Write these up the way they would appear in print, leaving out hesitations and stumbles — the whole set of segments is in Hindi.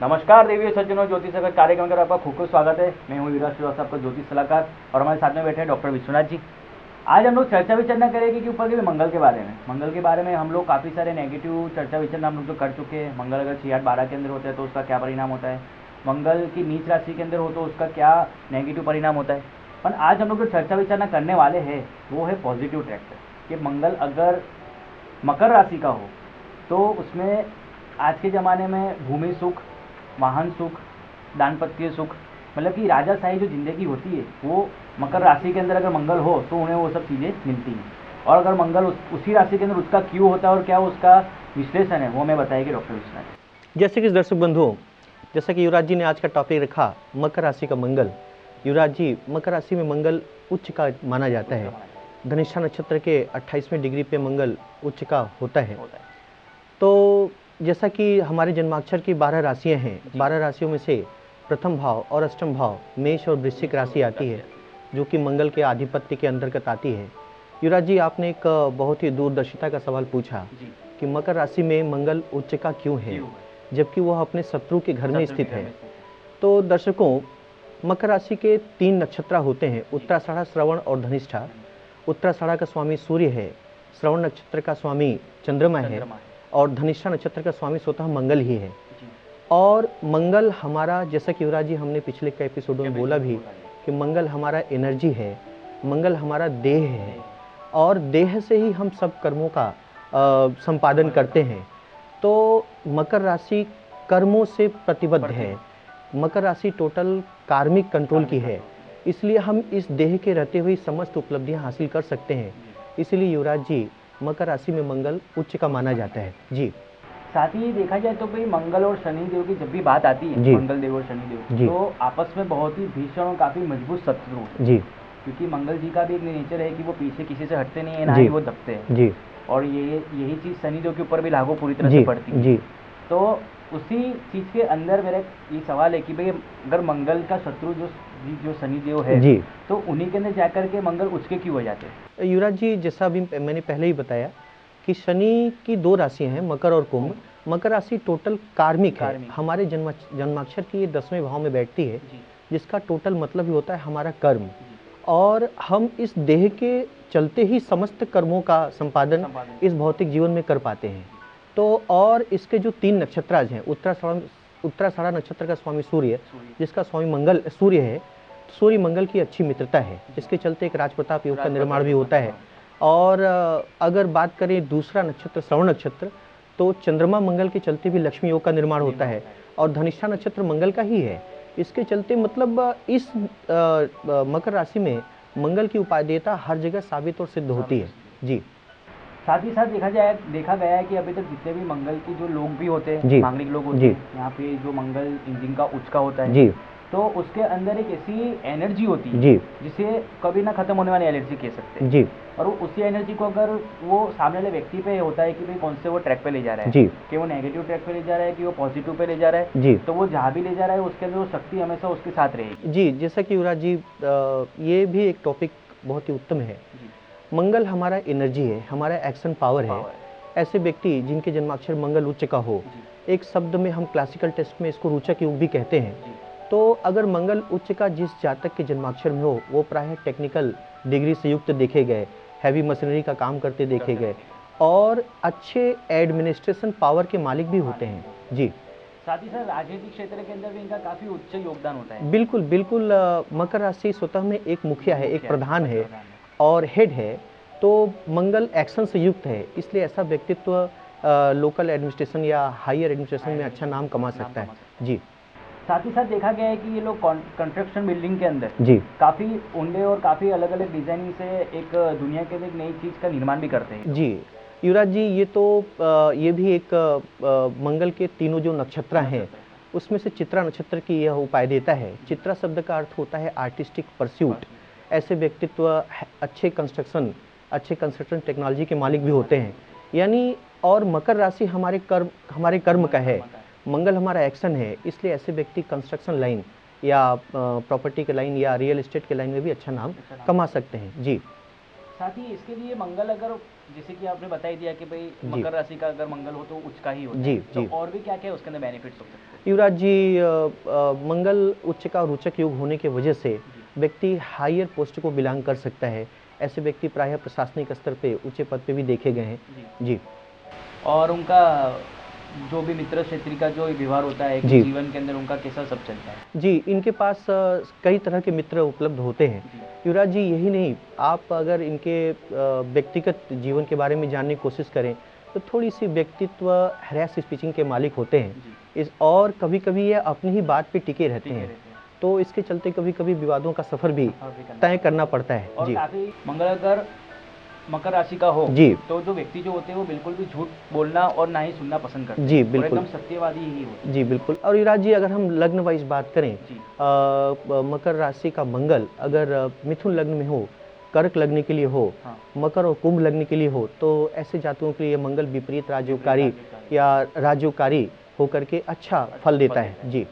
नमस्कार देवी सज्जनों, ज्योतिष जगत कार्यक्रम का आपका खूब खूब स्वागत है। मैं हूँ युवराज श्रीवास्तव, आपका ज्योतिष सलाहकार, और हमारे साथ में बैठे हैं डॉक्टर विश्वनाथ जी। आज हम लोग चर्चा विचर्चा करेंगे कि ऊपर के मंगल के बारे में। मंगल के बारे में हम लोग काफ़ी सारे नेगेटिव चर्चा विचर्चा हम लोग तो कर चुके हैं। मंगल अगर 6-8-12 के अंदर होता है तो उसका क्या परिणाम होता है, मंगल की नीच राशि के अंदर हो तो उसका क्या नेगेटिव परिणाम होता है। पर आज हम लोग जो चर्चा विचर्चा करने वाले हैं वो है पॉजिटिव ट्रैक पे, कि मंगल अगर मकर राशि का हो तो उसमें आज के ज़माने में भूमि सुख, वाहन सुख, दाम्पत्य सुख, मतलब कि राजाशाही जो ज़िंदगी होती है वो मकर राशि के अंदर अगर मंगल हो तो उन्हें वो सब चीज़ें मिलती हैं। और अगर मंगल उसी राशि के अंदर उसका क्यों होता है और क्या उसका विश्लेषण है वो मैं बताएगी डॉक्टर विश्वनाथ। जैसे कि दर्शक बंधुओं, जैसा कि युवराज जी ने आज का टॉपिक रखा मकर राशि का मंगल। युवराज जी, मकर राशि में मंगल उच्च का माना जाता है। धनिष्ठा नक्षत्र के 28वें डिग्री पे मंगल उच्च का होता है। तो जैसा कि हमारे जन्माक्षर की 12 राशियां हैं, 12 राशियों में से प्रथम भाव और अष्टम भाव मेष और वृश्चिक राशि आती है, जो कि मंगल के आधिपत्य के अंतर्गत आती है। युवराज जी, आपने एक बहुत ही दूरदर्शिता का सवाल पूछा कि मकर राशि में मंगल उच्च का क्यों है, जबकि वह अपने शत्रु के घर में स्थित है। तो दर्शकों, मकर राशि के 3 नक्षत्र होते हैं, उत्तराषाढ़ा, श्रवण और धनिष्ठा। उत्तराषाढ़ा का स्वामी सूर्य है, श्रवण नक्षत्र का स्वामी चंद्रमा है, और धनिष्ठा नक्षत्र का स्वामी स्वतः मंगल ही है। और मंगल हमारा, जैसा कि युवराज जी हमने पिछले कई एपिसोडों में बोला भी कि मंगल हमारा एनर्जी है, मंगल हमारा देह है, और देह से ही हम सब कर्मों का संपादन करते हैं। तो मकर राशि कर्मों से प्रतिबद्ध है। मकर राशि टोटल कार्मिक कंट्रोल की है, इसलिए हम इस देह के रहते हुए समस्त उपलब्धियां हासिल कर सकते हैं। इसलिए युवराज जी, मकर राशि में मंगल उच्च का माना जाता है जी। साथ ही देखा जाए तो भाई मंगल और शनि देव की जब भी बात आती है, मंगल देव और शनि देव, तो आपस में बहुत ही भीषण और काफी मजबूत शत्रु जी, क्योंकि मंगल जी का भी एक नेचर है कि वो पीछे किसी से हटते नहीं है, ना ही वो दबते हैं जी। और यही चीज शनि देव के ऊपर भी लागू पूरी तरह से पड़ती है जी। तो उसी चीज के अंदर मेरा ये सवाल है कि भाई अगर मंगल का शत्रु जो शनि देव है जी, तो उन्हीं के अंदर जाकर के मंगल उसके क्यों हो जाते हैं। युवराज जी, जैसा अभी मैंने पहले ही बताया कि शनि की 2 राशियां हैं, मकर और कुंभ। मकर राशि टोटल कार्मिक है, हमारे जन्माक्षर की ये 10वें भाव में बैठती है, जिसका टोटल मतलब ही होता है हमारा कर्म। और हम इस देह के चलते ही समस्त कर्मों का संपादन इस भौतिक जीवन में कर पाते हैं। तो और इसके जो 3 नक्षत्राज हैं, उत्तराषाढ़ा नक्षत्र का स्वामी सूर्य, जिसका स्वामी मंगल सूर्य है, सूर्य मंगल की अच्छी मित्रता है, इसके चलते एक राजप्रताप योग का निर्माण भी होता है। और अगर बात करें दूसरा नक्षत्र श्रवण नक्षत्र, तो चंद्रमा मंगल के चलते भी लक्ष्मी योग का निर्माण होता है, और धनिष्ठा नक्षत्र मंगल का ही है। इसके चलते मतलब इस मकर राशि में मंगल की उपादेयता हर जगह साबित और सिद्ध होती है जी। साथ ही साथ देखा गया है कि अभी तक जितने भी मंगल के जो लोग भी होते हैं, मांगलिक लोग होते हैं, यहाँ पे जो मंगल इंजन का उच्च का होता है जी, तो उसके अंदर एक ऐसी एनर्जी होती है जी, जिसे कभी ना खत्म होने वाली एनर्जी कह सकते हैं जी। और उसी एनर्जी को अगर वो सामने वाले व्यक्ति पे होता है कि भाई कौन से वो ट्रैक पे ले जा रहा है जी, कि वो नेगेटिव ट्रैक पे ले जा रहा है कि वो पॉजिटिव पे ले जा रहा है जी, तो वो जहाँ भी ले जा रहा है उसके अंदर वो शक्ति हमेशा उसके साथ रहेगी जी। जैसा कि युवराज जी, ये भी एक टॉपिक बहुत ही उत्तम है। मंगल हमारा एनर्जी है, हमारा एक्शन पावर है। ऐसे व्यक्ति जिनके जन्माक्षर मंगल उच्च का हो, एक शब्द में हम क्लासिकल टेस्ट में इसको रोचक योग भी कहते हैं। तो अगर मंगल उच्च का जिस जातक के जन्माक्षर में हो, वो प्रायः टेक्निकल डिग्री से युक्त देखे गए, हैवी मशीनरी का काम करते देखे गए, और अच्छे एडमिनिस्ट्रेशन पावर के मालिक भी होते हैं जी। साथ ही साथ राजनीतिक क्षेत्र के अंदर भी इनका काफी उच्च योगदान होता है। बिल्कुल बिल्कुल। मकर राशि स्वतः में एक मुखिया है, एक प्रधान है और हेड है। तो मंगल एक्शन से युक्त है, इसलिए ऐसा व्यक्तित्व लोकल एडमिनिस्ट्रेशन या हायर एडमिनिस्ट्रेशन में अच्छा नाम कमा सकता है जी। साथ ही साथ देखा गया है कि ये लोग कंस्ट्रक्शन बिल्डिंग के अंदर जी काफ़ी उंडे और काफ़ी अलग अलग डिजाइनिंग से एक दुनिया के एक नई चीज़ का निर्माण भी करते हैं जी। युवराज जी, ये तो ये भी एक मंगल के तीनों जो नक्षत्र हैं उसमें से चित्रा नक्षत्र की यह उपाय देता है। चित्रा शब्द का अर्थ होता है आर्टिस्टिक परस्यूट। ऐसे व्यक्तित्व अच्छे कंस्ट्रक्शन टेक्नोलॉजी के मालिक भी होते हैं, यानी। और मकर राशि हमारे कर्म का है, मंगल हमारा एक्शन है, इसलिए ऐसे व्यक्ति कंस्ट्रक्शन लाइन या प्रॉपर्टी के लाइन या रियल एस्टेट के लाइन में भी अच्छा नाम कमा सकते हैं जी। साथ ही इसके लिए मंगल अगर जैसे कि आपने बता ही दिया कि भाई मकर राशि का अगर मंगल हो तो उच्च का ही होता जी, है, तो जी। और भी क्या क्या उसके अंदर बेनिफिट्स हो सकते हैं? युवराज जी, मंगल उच्च का और रोचक योग होने की वजह से व्यक्ति हायर पोस्ट को बिलोंग कर सकता है। ऐसे व्यक्ति प्रायः प्रशासनिक स्तर पे ऊंचे पद पे भी देखे गए हैं। जी और उनका जो भी मित्र क्षेत्र का जो व्यवहार होता है कि जी। जीवन के अंदर उनका कैसा सब चलता है? जी, इनके पास कई तरह के मित्र उपलब्ध होते हैं। युवराज जी, यही नहीं, आप अगर इनके व्यक्तिगत जीवन के बारे में जानने की कोशिश करें तो थोड़ी सी व्यक्तित्व हरास स्पीचिंग के मालिक होते हैं। इस और कभी-कभी ये अपनी ही बात पे टिके रहते हैं, तो इसके चलते कभी-कभी विवादों का सफ़र भी तय करना पड़ता है। और जी काफी मंगल अगर मकर राशि का हो जी। तो जो व्यक्ति जो होते हैं वो बिल्कुल भी झूठ बोलना और ना ही सुनना पसंद करते जी, हैं, और बिल्कुल। एकदम सत्यवादी ही होते हैं। जी, बिल्कुल। और युवराज जी, अगर हम लग्न वाइज बात करें, जी। मकर राशि का मंगल अगर मिथुन लग्न में हो, कर्क लग्न के लिए हो, हाँ। मकर और कुंभ लग्न के लिए हो, तो ऐसे जातकों के लिए मंगल विपरीत राजयोगकारी या राजयोगकारी होकर के अच्छा फल देता है। जी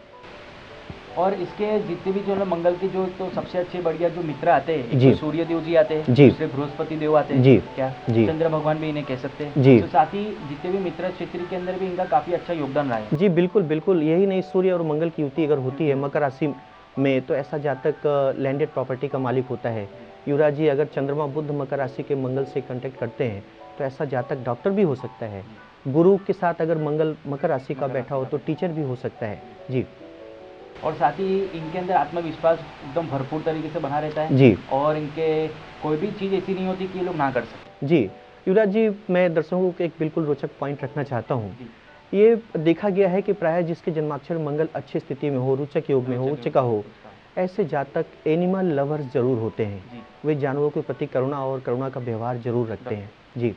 और इसके जितने भी जो है मंगल के जो तो सबसे अच्छे बढ़िया जो मित्र आते हैं, एक जी। तो सूर्य देव जी आते हैं, जी। दूसरे बृहस्पति देव आते हैं, जी। क्या जी। चंद्र भगवान भी इन्हें कह सकते हैं। जी। तो साथ ही जितने भी मित्र क्षेत्र के अंदर भी इनका काफी अच्छा योगदान रहा है। जी, बिल्कुल, बिल्कुल। यही नहीं, सूर्य और मंगल की युति अगर होती है मकर राशि में, तो ऐसा जातक लैंडेड प्रॉपर्टी का मालिक होता है। युवराज जी, अगर चंद्रमा बुध मकर राशि के मंगल से कांटेक्ट करते हैं तो ऐसा जातक डॉक्टर भी हो सकता है। गुरु के साथ अगर मंगल मकर राशि का बैठा हो तो टीचर भी हो सकता है। जी और साथ ही इनके अंदर आत्मविश्वास एकदम भरपूर तरीके से बना रहता है। जी। और इनके कोई भी चीज़ ऐसी नहीं होती कि ये लोग ना कर सकते। जी, युवराज जी, मैं दर्शकों को एक बिल्कुल रोचक पॉइंट रखना चाहता हूँ। ये देखा गया है कि प्रायः जिसके जन्माक्षर मंगल अच्छी स्थिति में हो, रोचक योग में हो, उच्च का हो, ऐसे जातक एनिमल लवर्स जरूर होते हैं। वे जानवरों के प्रति करुणा और करुणा का व्यवहार जरूर रखते हैं। जी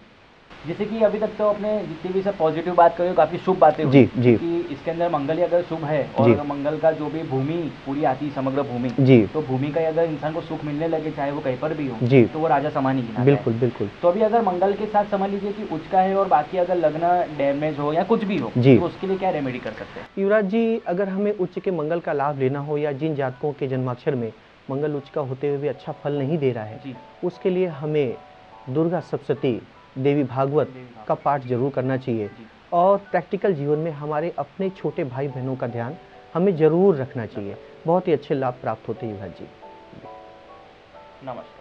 जैसे कि अभी तक तो अपने जितनी भी सब पॉजिटिव बात करी काफी शुभ बातें हुई। जी, जी। कि इसके अंदर मंगल ही अगर शुभ है जी। और मंगल का जो भी भूमि पूरी आती है, समग्र भूमि, जी। तो भूमि का अगर इंसान को सुख मिलने लगे चाहे वो कहीं पर भी हो, जी। तो वो राजा समान ही गिना बिल्कुल, जाए। बिल्कुल। तो अभी अगर मंगल के साथ समझ लीजिए कि उच्च का है और बाकी अगर लग्न डैमेज हो या कुछ भी हो, जी। तो उसके लिए क्या रेमेडी कर सकते हैं? युवराज जी, अगर हमें उच्च के मंगल का लाभ लेना हो या जिन जातकों के जन्माक्षर में मंगल उच्च का होते हुए भी अच्छा फल नहीं दे रहा है, उसके लिए हमें दुर्गा सप्तशती, देवी भागवत का पाठ जरूर करना चाहिए। और प्रैक्टिकल जीवन में हमारे अपने छोटे भाई बहनों का ध्यान हमें जरूर रखना चाहिए। बहुत ही अच्छे लाभ प्राप्त होते हैं युवराज जी। नमस्कार।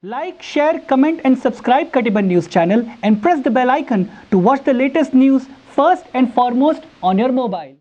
Like, share, comment and subscribe Katiban News channel and press the bell icon to watch the latest news first and foremost on your mobile.